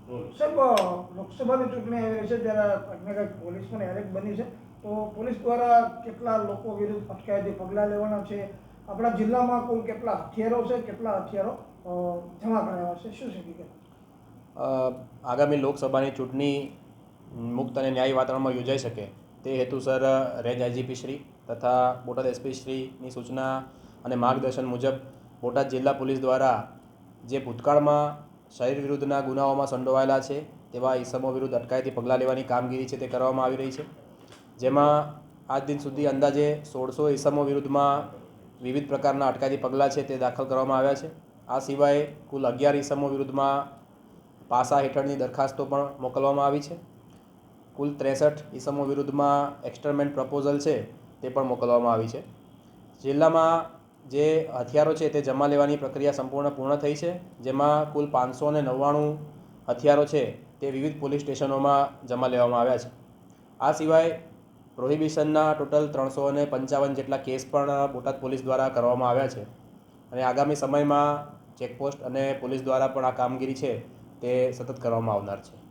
સાહેબ, લોકસભાની ચૂંટણી આવી રહી છે ત્યારે કંઈક ને કંઈક પોલીસ પણ એલર્ટ બની છે. તો પોલીસ દ્વારા કેટલા લોકો વિરુદ્ધ અટકાયતી પગલાં લેવાના છે? આપણા જિલ્લામાં કુલ કેટલા હથિયારો છે, કેટલા હથિયારો જમા કરાયા છે, શું છે હકીકત? આગામી લોકસભાની ચૂંટણી મુક્ત અને ન્યાયી વાતાવરણમાં યોજાઈ શકે તે હેતુસર રેન્જ આઈજીપી શ્રી તથા બોટાદ એસપી શ્રીની સૂચના અને માર્ગદર્શન મુજબ બોટાદ જિલ્લા પોલીસ દ્વારા જે ભૂતકાળમાં શરીર વિરુદ્ધના ગુનાઓમાં સંડોવાયેલા છે તેવા ઈસમો વિરુદ્ધ અટકાયતી પગલાં લેવાની કામગીરી છે તે કરવામાં આવી રહી છે. જેમાં આજ દિન સુધી અંદાજે 1600 ઈસમો વિરુદ્ધમાં વિવિધ પ્રકારના અટકાયતી પગલાં છે તે દાખલ કરવામાં આવ્યા છે. આ સિવાય કુલ 11 ઈસમો વિરુદ્ધમાં પાસા હેઠળની દરખાસ્તો પણ મોકલવામાં આવી છે. કુલ 63 ઈસમો વિરુદ્ધમાં એક્સટર્મેન્ટ પ્રપોઝલ છે તે પણ મોકલવામાં આવી છે. જિલ્લામાં જે હથિયારો છે તે જમા લેવાની પ્રક્રિયા સંપૂર્ણ પૂર્ણ થઈ છે, જેમાં કુલ 599 હથિયારો છે તે વિવિધ પોલીસ સ્ટેશનોમાં જમા લેવામાં આવ્યા છે. આ સિવાય પ્રોહિબિશનના ટોટલ 355 જેટલા કેસ પણ બોટાદ પોલીસ દ્વારા કરવામાં આવ્યા છે અને આગામી સમયમાં ચેકપોસ્ટ અને પોલીસ દ્વારા પણ આ કામગીરી છે તે સતત કરવામાં આવનાર છે.